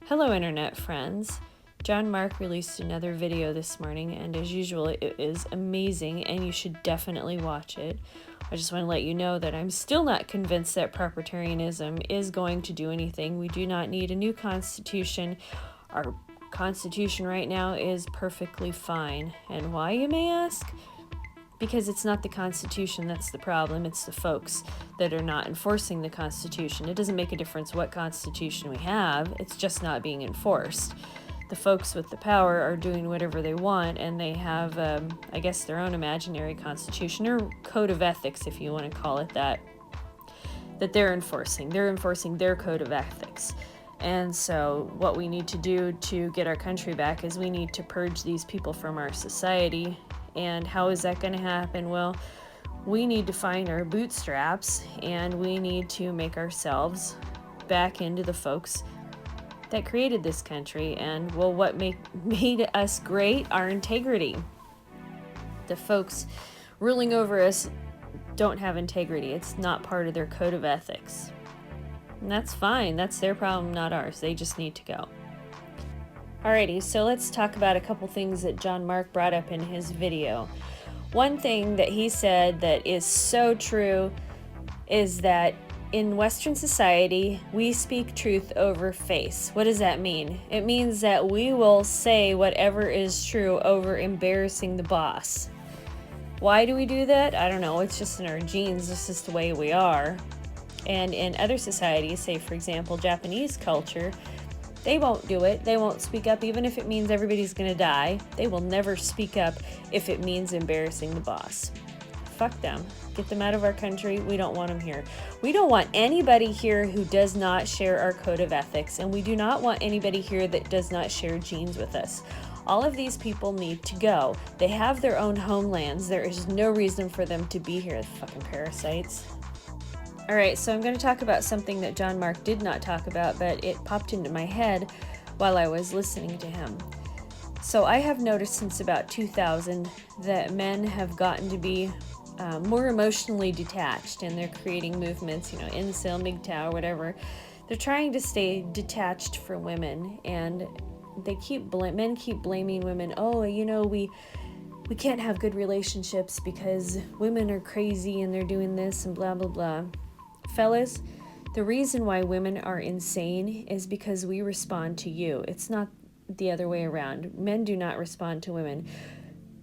Hello, internet friends. John Mark released another video this morning, and as usual, it is amazing, and you should definitely watch it. I just want to let you know that I'm still not convinced that proprietarianism is going to do anything. We do not need a new constitution. Our constitution right now is perfectly fine. And why, you may ask? Because it's not the Constitution that's the problem, it's the folks that are not enforcing the Constitution. It doesn't make a difference what Constitution we have, it's just not being enforced. The folks with the power are doing whatever they want, and they have, I guess, their own imaginary Constitution, or code of ethics, if you want to call it that they're enforcing. They're enforcing their code of ethics. And so what we need to do to get our country back is we need to purge these people from our society. And how is that going to happen? Well, we need to find our bootstraps, and we need to make ourselves back into the folks that created this country. And well, what made us great? Our integrity. The folks ruling over us don't have integrity. It's not part of their code of ethics. And that's fine. That's their problem, not ours. They just need to go. Alrighty, so let's talk about a couple things that John Mark brought up in his video. One thing that he said that is so true is that in Western society, we speak truth over face. What does that mean? It means that we will say whatever is true over embarrassing the boss. Why do we do that? I don't know. It's just in our genes. This is the way we are. And in other societies, say for example, Japanese culture, they won't do it. They won't speak up even if it means everybody's going to die. They will never speak up if it means embarrassing the boss. Fuck them. Get them out of our country. We don't want them here. We don't want anybody here who does not share our code of ethics, and we do not want anybody here that does not share genes with us. All of these people need to go. They have their own homelands. There is no reason for them to be here, fucking parasites. Alright, so I'm going to talk about something that John Mark did not talk about, but it popped into my head while I was listening to him. So I have noticed since about 2000 that men have gotten to be more emotionally detached, and they're creating movements, incel, MGTOW, whatever. They're trying to stay detached from women, and men keep blaming women. Oh, we can't have good relationships because women are crazy and they're doing this and blah, blah, blah. Fellas, the reason why women are insane is because we respond to you. It's not the other way around. Men do not respond to women.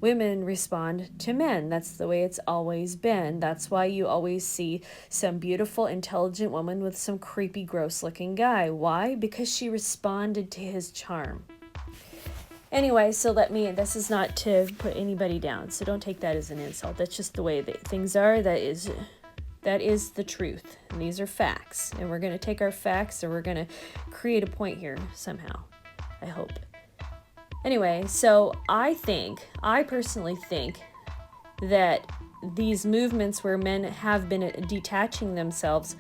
Women respond to men. That's the way it's always been. That's why you always see some beautiful, intelligent woman with some creepy, gross-looking guy. Why? Because she responded to his charm. Anyway, so this is not to put anybody down, so don't take that as an insult. That's just the way that things are. That is the truth, and these are facts, and we're going to take our facts and we're going to create a point here somehow, I hope. Anyway, so I personally think that these movements where men have been detaching themselves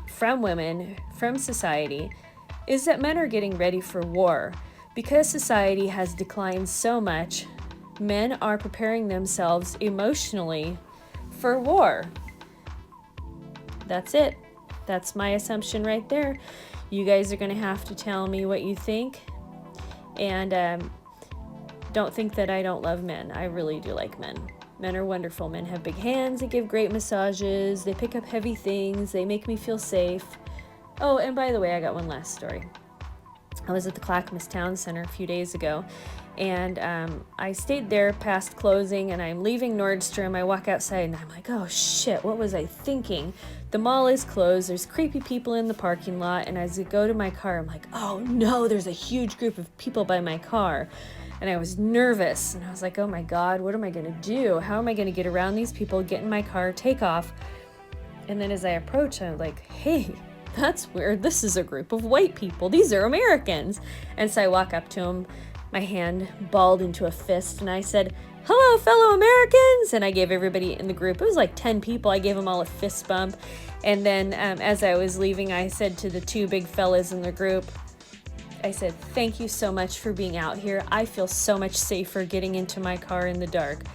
from women, from society, is that men are getting ready for war. Because society has declined so much, men are preparing themselves emotionally for war. That's it. That's my assumption right there. You guys are going to have to tell me what you think. And don't think that I don't love men. I really do like men. Men are wonderful. Men have big hands. They give great massages. They pick up heavy things. They make me feel safe. Oh, and by the way, I got one last story. I was at the Clackamas Town Center a few days ago, and I stayed there past closing, and I'm leaving Nordstrom. I walk outside, and I'm like, oh shit, what was I thinking? The mall is closed. There's creepy people in the parking lot, and as I go to my car, I'm like, oh no, there's a huge group of people by my car. And I was nervous, and I was like, oh my God, what am I going to do? How am I going to get around these people, get in my car, take off? And then as I approach, I'm like, hey, that's weird. This is a group of white people. These are Americans. And so I walk up to them, my hand balled into a fist, and I said, hello, fellow Americans. And I gave everybody in the group, it was like 10 people, I gave them all a fist bump. And then as I was leaving, I said to the two big fellas in the group, I said, thank you so much for being out here. I feel so much safer getting into my car in the dark.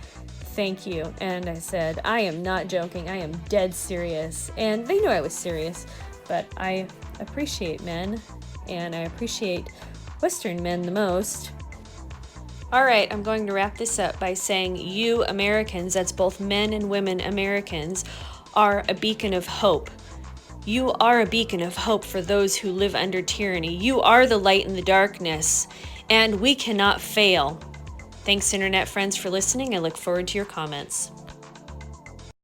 Thank you. And I said, I am not joking. I am dead serious. And they knew I was serious. But I appreciate men and I appreciate Western men the most. All right, I'm going to wrap this up by saying you Americans, that's both men and women Americans, are a beacon of hope. You are a beacon of hope for those who live under tyranny. You are the light in the darkness, and we cannot fail. Thanks, Internet friends, for listening. I look forward to your comments.